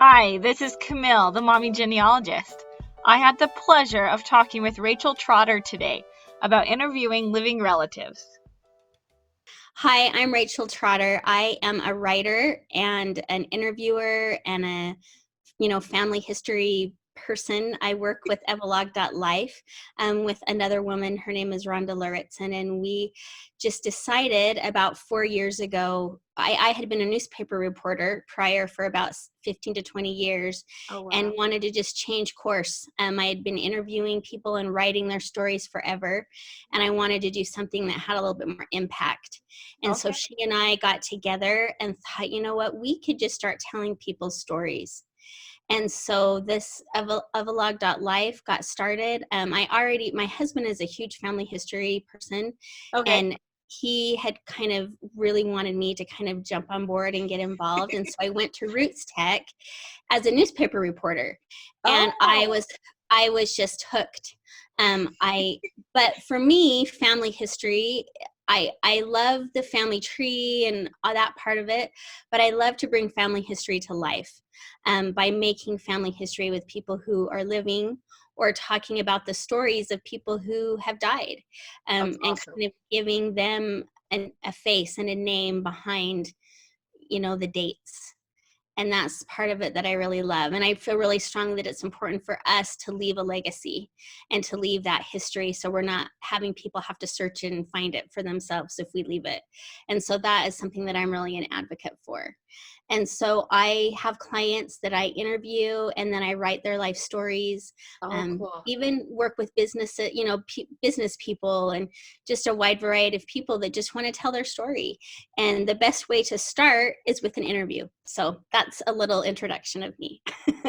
Hi, this is Camille, the mommy genealogist. I had the pleasure of talking with Rachel Trotter today about interviewing living relatives. Hi, I'm Rachel Trotter. I am a writer and an interviewer and family history person. I work with Evalog.life with another woman. Her name is Rhonda Lauritsen, and we just decided about 4 years ago. I had been a newspaper reporter prior for about 15 to 20 years Oh, and wow. wanted to just change course. I had been interviewing people and writing their stories forever, and I wanted to do something that had a little bit more impact. And so Okay. she and I got together and thought, you know what, we could just start telling people's stories. And so this Evalog.life got started. My husband is a huge family history person, Okay. and he had kind of really wanted me to kind of jump on board and get involved. And so I went to Roots Tech as a newspaper reporter, and I Oh, was I was just hooked. But for me, family history, I love the family tree and all that part of it, but I love to bring family history to life by making family history with people who are living or talking about the stories of people who have died, that's and awesome. kind of giving them a face and a name behind, the dates. And that's part of it that I really love. And I feel really strongly that it's important for us to leave a legacy and to leave that history, so we're not having people have to search and find it for themselves if we leave it. And so that is something that I'm really an advocate for. And so I have clients that I interview, and then I write their life stories. Oh, cool. Even work with business people, and just a wide variety of people that just want to tell their story. And the best way to start is with an interview. So that's a little introduction of me.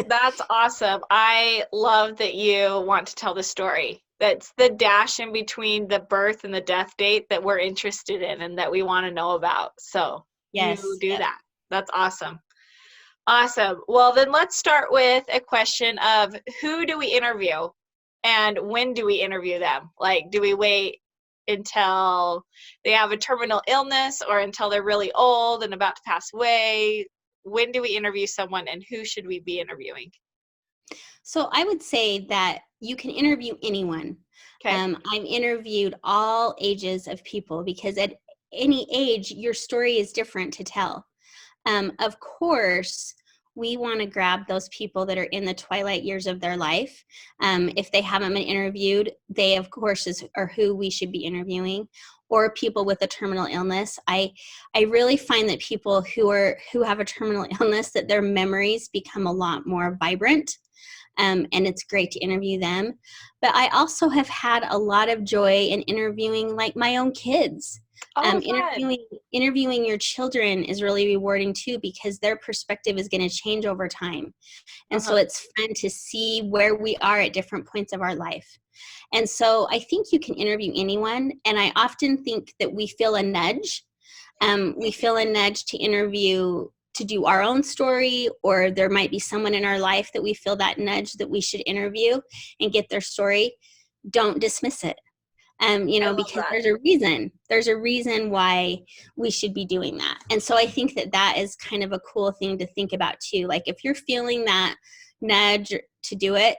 That's awesome. I love that you want to tell the story. That's the dash in between the birth and the death date that we're interested in and that we want to know about. So you Yes. do Yep. that. That's awesome. Awesome. Well, then let's start with a question of who do we interview and when do we interview them? Like, do we wait until they have a terminal illness or until they're really old and about to pass away? When do we interview someone and who should we be interviewing? So I would say that you can interview anyone. Okay. I've interviewed all ages of people because at any age, your story is different to tell. Of course, we want to grab those people that are in the twilight years of their life. If they haven't been interviewed, they, of course, are who we should be interviewing, or people with a terminal illness. I really find that people who have a terminal illness, that their memories become a lot more vibrant, and it's great to interview them. But I also have had a lot of joy in interviewing, like, my own kids. Oh, fun. Interviewing your children is really rewarding too, because their perspective is going to change over time. And so Uh-huh. it's fun to see where we are at different points of our life. And so I think you can interview anyone. And I often think that we feel a nudge. We feel a nudge to interview, to do our own story, or there might be someone in our life that we feel that nudge that we should interview and get their story. Don't dismiss it. I love Because that. there's a reason why we should be doing that. And so I think that that is kind of a cool thing to think about too. Like, if you're feeling that nudge to do it,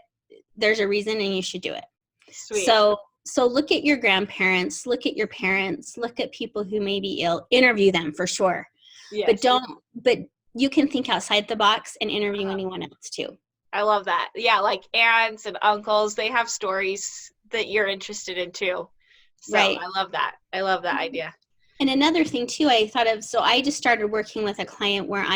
there's a reason and you should do it. Sweet. So look at your grandparents, look at your parents, look at people who may be ill, interview them for sure. But Yes. don't, but you can think outside the box and interview Uh-huh. anyone else too. I love that. Yeah, like aunts and uncles, they have stories that you're interested in too. So Right. I love that. I love that idea. And another thing too, I thought of, so I just started working with a client where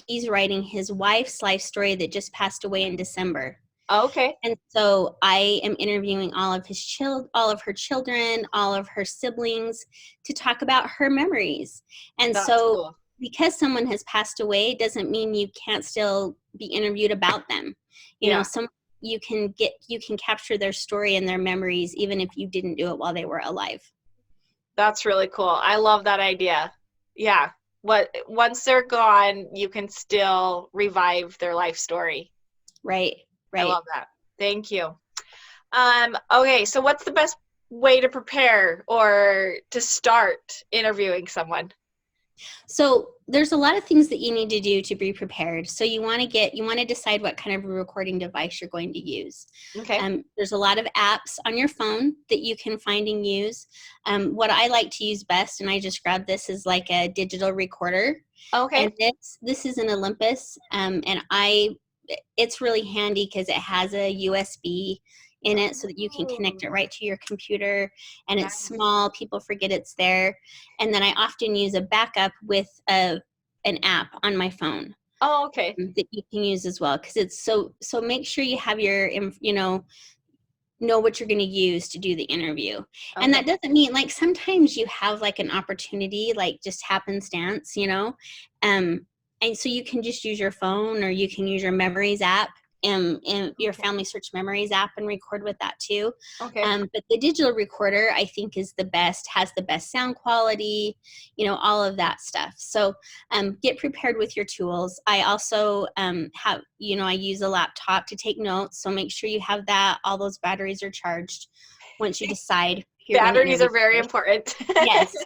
he's writing his wife's life story that just passed away in December. Okay. And so I am interviewing all of her children, all of her siblings, to talk about her memories. And That's so cool. because someone has passed away doesn't mean you can't still be interviewed about them. You know, Yeah, some you can capture their story and their memories even if you didn't do it while they were alive. that's really cool. I love that idea. Yeah. Once they're gone, you can still revive their life story. Right. I Right. love that. Thank you. Okay, so what's the best way to prepare or to start interviewing someone? So there's a lot of things that you need to do to be prepared. So you want to decide what kind of a recording device you're going to use. Okay. There's a lot of apps on your phone that you can find and use. What I like to use best, and I just grabbed this, is like a digital recorder. Okay. And this is an Olympus, and it's really handy because it has a USB in it so that you can connect it right to your computer, and it's small. People forget it's there. And then I often use a backup with an app on my phone Oh, okay. that you can use as well, because it's so make sure you have your know what you're going to use to do the interview. And that doesn't mean, like, sometimes you have like an opportunity, like just happenstance, and so you can just use your phone, or you can use your Memories app and your Family Search Memories app and record with that too. Okay. But the digital recorder, I think, is the best, has the best sound quality, all of that stuff. So get prepared with your tools. I also have, I use a laptop to take notes. So make sure you have that. All those batteries are charged once you decide. Batteries are very important. Yes.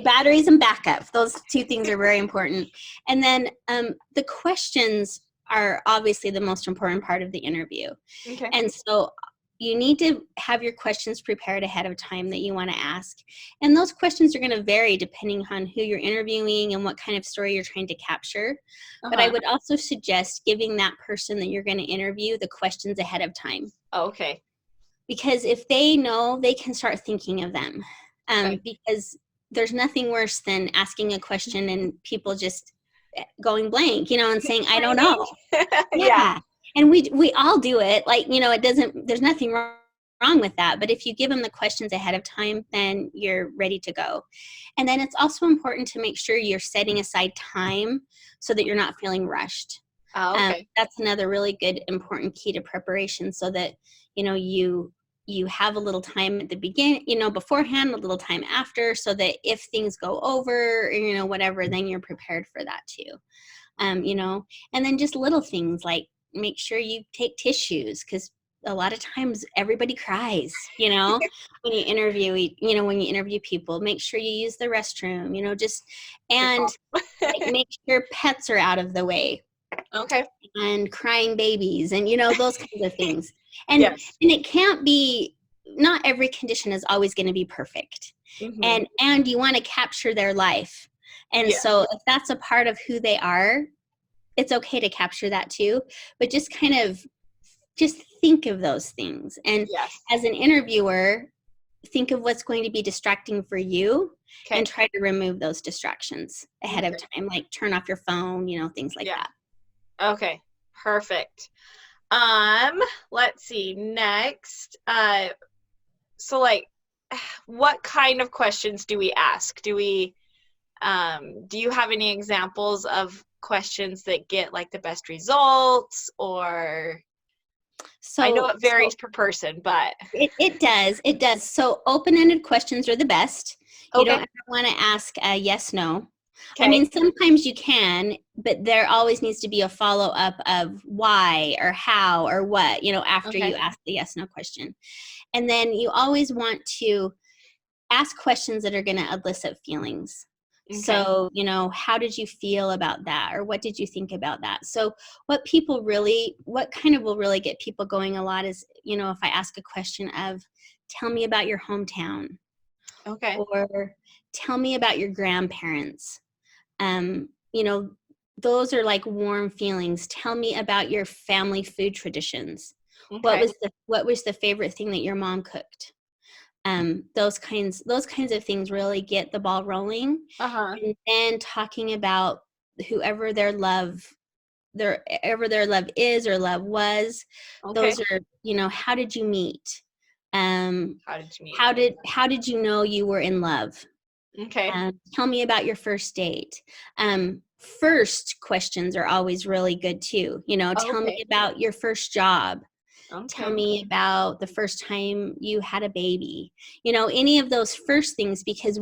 Batteries and backup. Those two things are very important. And then the questions are obviously the most important part of the interview. Okay. And so you need to have your questions prepared ahead of time that you want to ask. And those questions are going to vary depending on who you're interviewing and what kind of story you're trying to capture. But I would also suggest giving that person that you're going to interview the questions ahead of time. Okay. Because if they know, they can start thinking of them. Because there's nothing worse than asking a question and people just going blank, and saying, I don't know. Yeah. And we all do it. Like, there's nothing wrong with that. But if you give them the questions ahead of time, then you're ready to go. And then it's also important to make sure you're setting aside time so that you're not feeling rushed. Oh, okay. That's another really good, important key to preparation, so that, you have a little time at the beginning, beforehand, a little time after, so that if things go over, whatever, then you're prepared for that too. And then just little things like make sure you take tissues, because a lot of times everybody cries, when you interview people. Make sure you use the restroom, and like, make sure pets are out of the way. Okay. And crying babies and, those kinds of things. And, and it can't be, not every condition is always going to be perfect. Mm-hmm. And you want to capture their life. And so if that's a part of who they are, it's okay to capture that too. But just kind of think of those things. And as an interviewer, think of what's going to be distracting for you and try to remove those distractions ahead of time, like turn off your phone, things like that. Okay, perfect. Let's see, next. So like, what kind of questions do we ask? Do you have any examples of questions that get like the best results, or? So I know it varies per person, but. It does. So open-ended questions are the best. You don't ever want to ask a yes, no. Okay. I mean, sometimes you can, but there always needs to be a follow-up of why or how or what, after you ask the yes, no question. And then you always want to ask questions that are going to elicit feelings. Okay. So, how did you feel about that? Or what did you think about that? So what kind of will really get people going a lot is, if I ask a question of, tell me about your hometown. Okay. Or tell me about your grandparents. Those are like warm feelings. Tell me about your family food traditions. Okay. What was the favorite thing that your mom cooked? Those kinds of things really get the ball rolling. And then talking about whoever their love is or love was. Okay. Those are, how did you meet? How did you know you were in love? Okay. Tell me about your first date. First questions are always really good too. Tell me about your first job. Okay. Tell me about the first time you had a baby. Any of those first things, because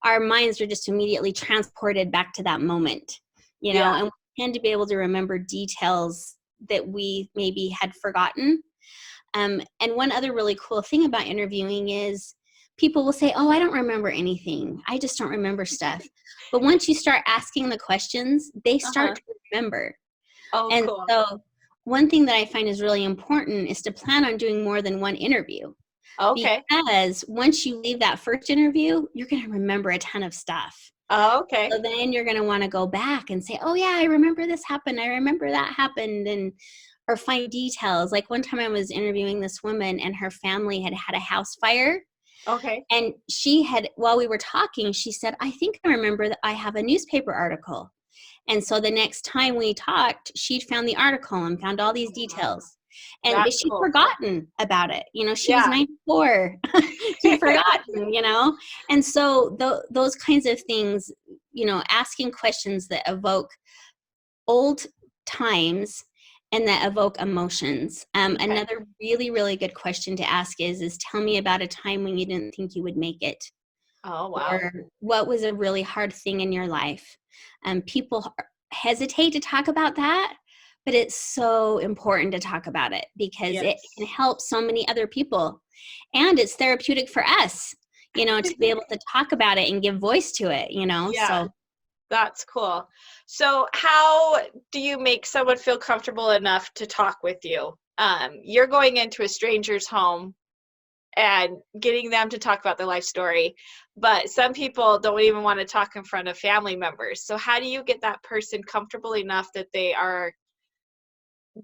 our minds are just immediately transported back to that moment, and we tend to be able to remember details that we maybe had forgotten. And one other really cool thing about interviewing is people will say, oh, I don't remember anything. I just don't remember stuff. But once you start asking the questions, they start to remember. Oh, And cool. so one thing that I find is really important is to plan on doing more than one interview. Okay. Because once you leave that first interview, you're going to remember a ton of stuff. Oh, okay. So then you're going to want to go back and say, oh yeah, I remember this happened. I remember that happened. And or find details. Like one time I was interviewing this woman and her family had had a house fire. Okay. And she had, while we were talking, she said, I think I remember that I have a newspaper article. And so the next time we talked, she'd found the article and found all these details. And but she'd forgotten about it. You know, she was 94. She'd forgotten, you know. And so those kinds of things, you know, asking questions that evoke old times and that evoke emotions. Another really, really good question to ask is tell me about a time when you didn't think you would make it. Oh, wow. Or what was a really hard thing in your life? People hesitate to talk about that, but it's so important to talk about it because it can help so many other people. And it's therapeutic for us, you know, to be able to talk about it and give voice to it, you know. Yeah. So That's cool. So how do you make someone feel comfortable enough to talk with you? You're going into a stranger's home and getting them to talk about their life story, but some people don't even want to talk in front of family members. So how do you get that person comfortable enough that they are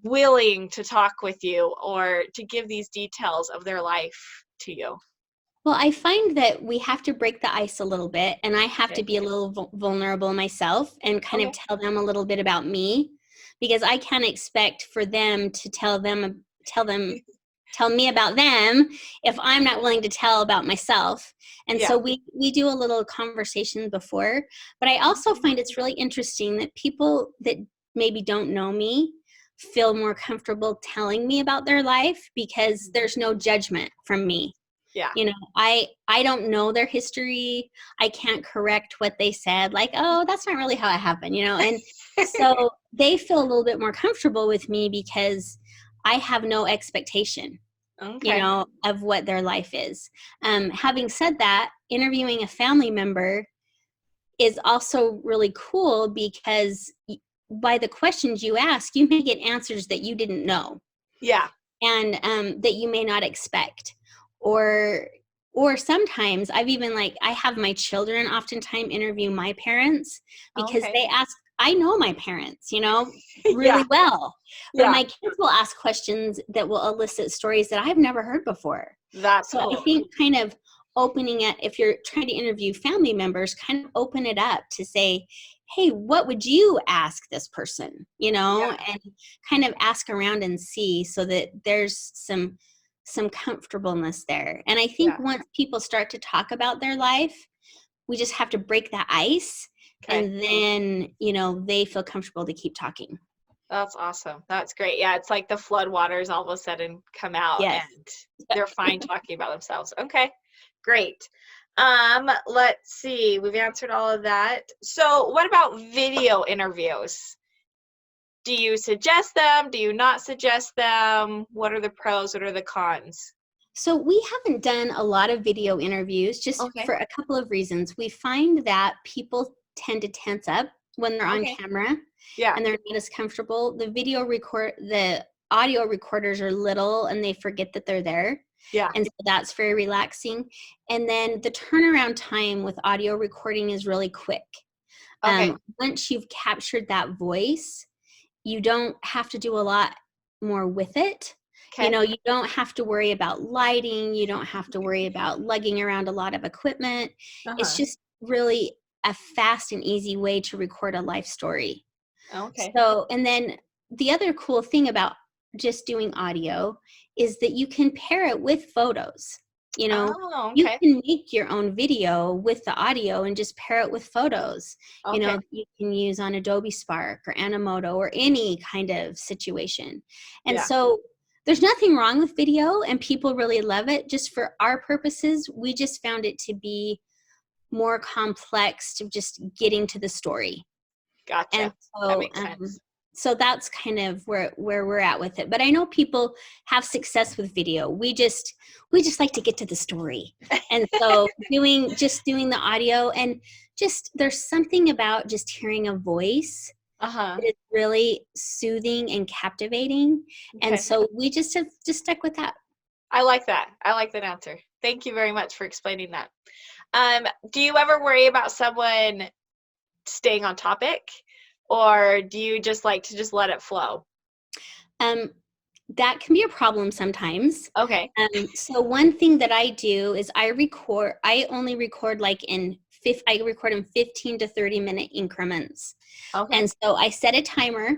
willing to talk with you or to give these details of their life to you? well, I find that we have to break the ice a little bit, and I have to be a little vulnerable myself and kind of tell them a little bit about me, because I can't expect for them to tell me about them if I'm not willing to tell about myself. And so we do a little conversation before, but I also find it's really interesting that people that maybe don't know me feel more comfortable telling me about their life because there's no judgment from me. Yeah. You know, I don't know their history. I can't correct what they said, like, oh, that's not really how it happened, you know. And so they feel a little bit more comfortable with me because I have no expectation, you know, of what their life is. Having said that, interviewing a family member is also really cool because by the questions you ask, you may get answers that you didn't know. Yeah. And that you may not expect. Or sometimes I've even I have my children oftentimes interview my parents because they ask, I know my parents, you know, really well. But my kids will ask questions that will elicit stories that I've never heard before. That's so cool. I think kind of opening it, if you're trying to interview family members, kind of open it up to say, hey, what would you ask this person, you know, and kind of ask around and see so that there's some comfortableness there. And I think once people start to talk about their life, we just have to break that ice and then, you know, they feel comfortable to keep talking. That's awesome. That's great. Yeah, it's like the flood waters all of a sudden come out and they're fine talking about themselves. Okay, great. Let's see. We've answered all of that. So what about video interviews? Do you suggest them? Do you not suggest them? What are the pros? What are the cons? So we haven't done a lot of video interviews just for a couple of reasons. We find that people tend to tense up when they're on camera and they're not as comfortable. The audio recorders are little and they forget that they're there. Yeah. And so that's very relaxing. And then the turnaround time with audio recording is really quick. Once you've captured that voice, you don't have to do a lot more with it. You know, you don't have to worry about lighting. You don't have to worry about lugging around a lot of equipment. It's just really a fast and easy way to record a life story. So, and then the other cool thing about just doing audio is that you can pair it with photos. You know, you can make your own video with the audio and just pair it with photos. You know, you can use on Adobe Spark or Animoto or any kind of situation. And so there's nothing wrong with video and people really love it. Just for our purposes, we just found it to be more complex to just getting to the story. Gotcha. And so, that makes sense. So that's kind of where we're at with it. But I know people have success with video. We just like to get to the story. And so doing the audio, and just there's something about just hearing a voice Uh-huh. that is really soothing and captivating. And Okay. so we just have just stuck with that. I like that. I like that answer. Thank you very much for explaining that. Do you ever worry about someone staying on topic, or do you just like to just let it flow? Um, that can be a problem sometimes. Okay. So one thing that I do is I only record like I record in 15 to 30-minute increments. Okay. And so I set a timer,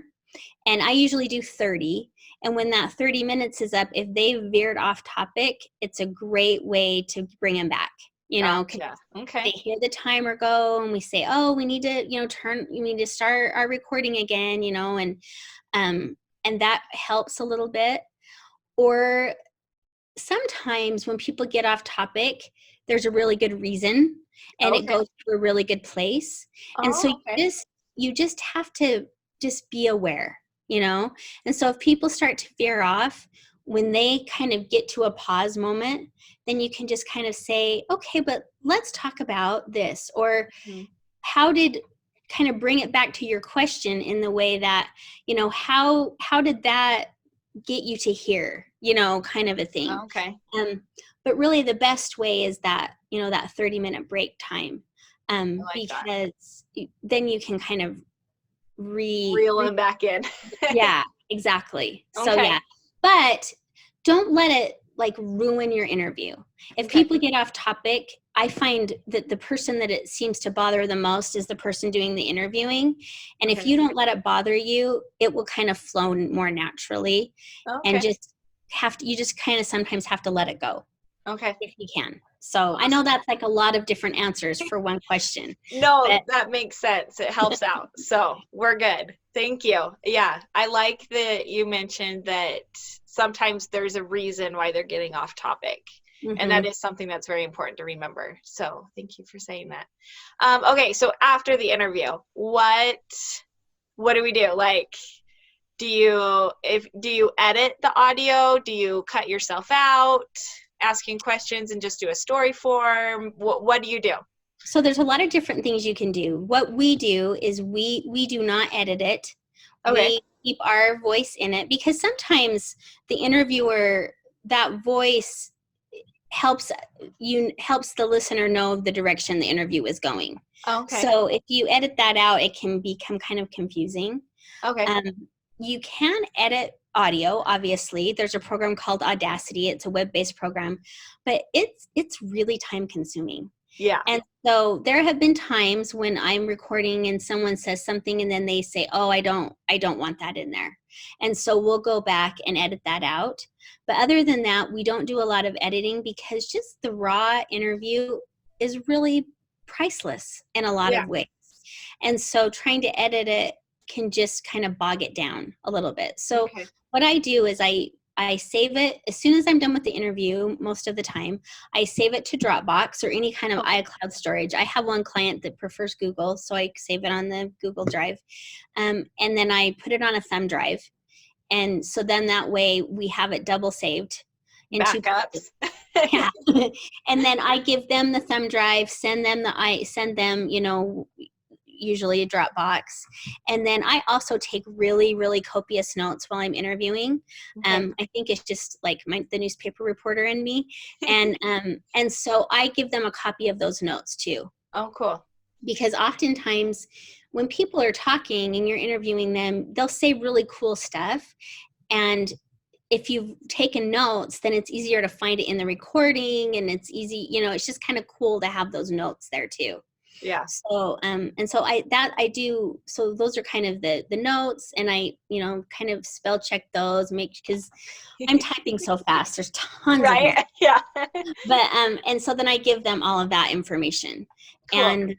and I usually do 30. And when that 30 minutes is up, if they veered off topic, it's a great way to bring them back. 'Cause Gotcha. they Okay. hear the timer go, and we say, oh, we need to, we need to start our recording again, and that helps a little bit. Or sometimes when people get off topic, there's a really good reason, and it Okay. goes to a really good place. And so Oh, okay. you just have to just be aware, And so if people start to veer off, when they kind of get to a pause moment, then you can just kind of say, okay, but let's talk about this. Or Mhm. how did kind of bring it back to your question in the way that, how did that get you to here, kind of a thing. Okay. But really the best way is that, that 30-minute break time, I like that. because then you can kind of Reel them back in. yeah, exactly. So Okay. yeah, but don't let it like ruin your interview. If Okay. people get off topic, I find that the person that it seems to bother the most is the person doing the interviewing. And if Okay. you don't let it bother you, it will kind of flow more naturally. And Okay. you just kind of sometimes have to let it go Okay. if you can. So I know that's like a lot of different answers for one question. No, But that makes sense. It helps out. So we're good. Thank you. Yeah. I like that you mentioned that sometimes there's a reason why they're getting off topic. And that mhm. is something that's very important to remember. So thank you for saying that. Okay, so after the interview, what do we do? Like, do you edit the audio? Do you cut yourself out asking questions and just do a story form? What do you do? So there's a lot of different things you can do. What we do is we do not edit it. Okay. We keep our voice in it, because sometimes the interviewer, that voice helps the listener know the direction the interview is going. Okay. So if you edit that out, it can become kind of confusing. Okay. You can edit audio, obviously. There's a program called Audacity. It's a web-based program, but it's really time consuming. Yeah. And so there have been times when I'm recording and someone says something and then they say, oh, I don't want that in there. And so we'll go back and edit that out. But other than that, we don't do a lot of editing, because just the raw interview is really priceless in a lot Yeah. of ways. And so trying to edit it can just kind of bog it down a little bit. So Okay. what I do is I save it as soon as I'm done with the interview. Most of the time, I save it to Dropbox or any kind of iCloud storage. I have one client that prefers Google, so I save it on the Google Drive. And then I put it on a thumb drive. And so then that way we have it double saved in two places. Backups. Yeah. And then I give them the thumb drive, send them usually a Dropbox. And then I also take really, really copious notes while I'm interviewing. Okay. I think it's just like the newspaper reporter in me. And so I give them a copy of those notes too. Oh, cool. Because oftentimes when people are talking and you're interviewing them, they'll say really cool stuff. And if you've taken notes, then it's easier to find it in the recording, and it's easy, it's just kind of cool to have those notes there too. Yeah. So, and so I do, so those are kind of the notes, and I, kind of spell check those, because I'm typing so fast. There's tons of them. Right. Yeah. But, and so then I give them all of that information. Cool. And,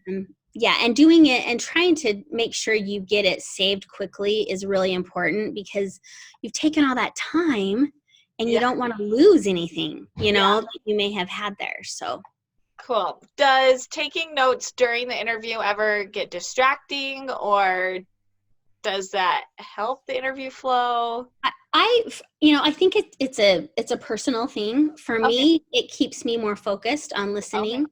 yeah, and doing it and trying to make sure you get it saved quickly is really important, because you've taken all that time and you don't want to lose anything, that you may have had there. So. Cool. Does taking notes during the interview ever get distracting, or does that help the interview flow? I think it's a personal thing. For Okay. me, it keeps me more focused on Okay. listening.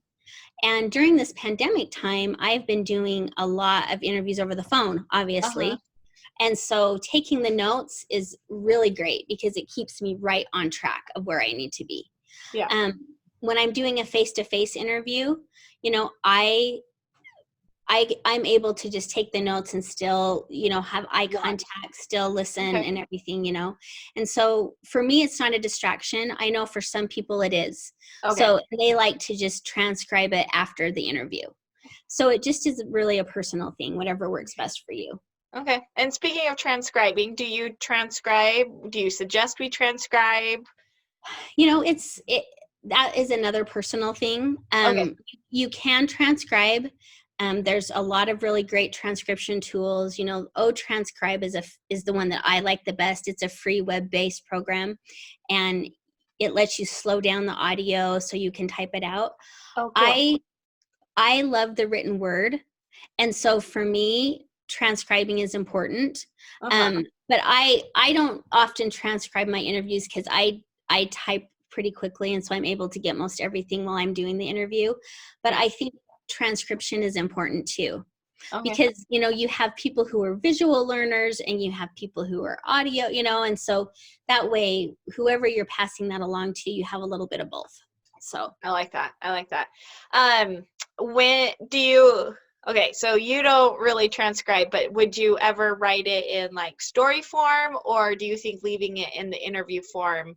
And during this pandemic time, I've been doing a lot of interviews over the phone, Uh-huh. obviously. And so taking the notes is really great because it keeps me right on track of where I need to be. Yeah. Um, when I'm doing a face-to-face interview, you know, I'm able to just take the notes and still, have eye Yeah. contact, still listen Okay. and everything. And so for me, it's not a distraction. I know for some people it is. Okay. So they like to just transcribe it after the interview. So it just is really a personal thing, whatever works best for you. Okay. And speaking of transcribing, do you transcribe? Do you suggest we transcribe? That is another personal thing. Okay. You can transcribe. There's a lot of really great transcription tools. OTranscribe is the one that I like the best. It's a free web-based program, and it lets you slow down the audio so you can type it out. Oh, cool. I love the written word, and so for me, transcribing is important. Uh-huh. But I don't often transcribe my interviews because I type pretty quickly, and so I'm able to get most everything while I'm doing the interview. But Yeah. I think transcription is important too, Okay. because you have people who are visual learners and you have people who are audio, and so that way whoever you're passing that along to, you have a little bit of both. So I like that. I like that. When do you, okay, so you don't really transcribe, but would you ever write it in like story form, or do you think leaving it in the interview form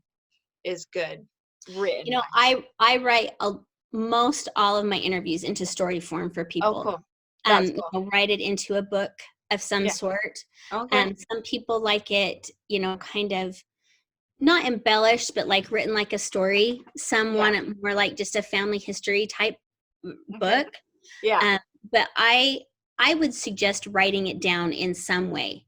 is good written wise? I write most all of my interviews into story form for Oh, people. cool. That's cool. I'll write it into a book of some Yeah. sort. Okay. Some people like it, kind of not embellished, but like written like a story. Some Yeah. want it more like just a family history type Okay. book. Yeah. But I would suggest writing it down in some way.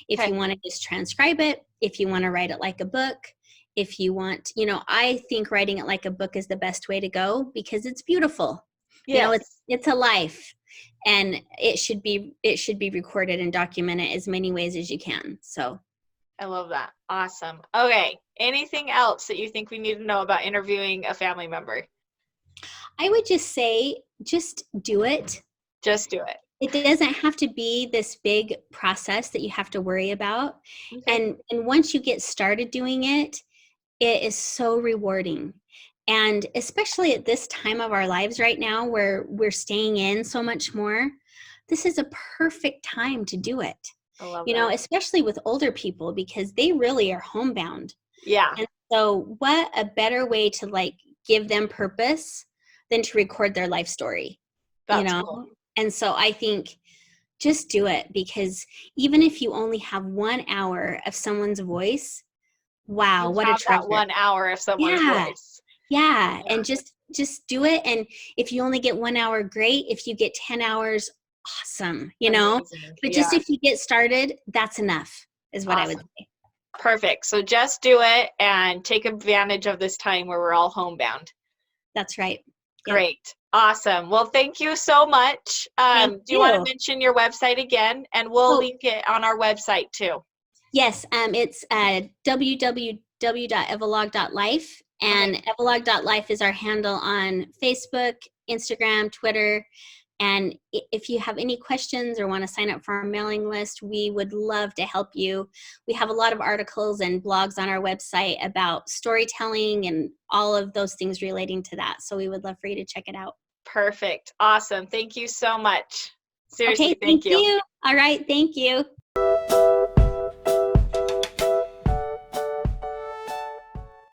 If Okay. you want to just transcribe it, if you want to write it like a book, if you want, I think writing it like a book is the best way to go because it's beautiful. Yes. It's a life, and it should be recorded and documented as many ways as you can. So I love that. Awesome. Okay. Anything else that you think we need to know about interviewing a family member? I would just say, just do it. Just do it. It doesn't have to be this big process that you have to worry about. Okay. And once you get started doing it, it is so rewarding. And especially at this time of our lives right now where we're staying in so much more, this is a perfect time to do it. I love that. Especially with older people because they really are homebound. Yeah. And so what a better way to like give them purpose than to record their life story, That's cool. And so I think just do it because even if you only have 1 hour of someone's voice, wow, You what a have that treasure. 1 hour of someone's Yeah. voice. Yeah. Yeah. And just do it. And if you only get 1 hour, great. If you get 10 hours, awesome, Amazing. but Yeah. just if you get started, that's enough is what I would Awesome. say. Perfect. So just do it and take advantage of this time where we're all homebound. That's right. Yep. Great. Awesome. Well, thank you so much. Thank Do you want to you. mention your website again? And we'll link it on our website too. Yes, it's www.evolog.life, and Okay. evolog.life is our handle on Facebook, Instagram, Twitter. And if you have any questions or want to sign up for our mailing list, we would love to help you. We have a lot of articles and blogs on our website about storytelling and all of those things relating to that. So we would love for you to check it out. Perfect. Awesome. Thank you so much. Seriously, Okay, thank you. All right, thank you.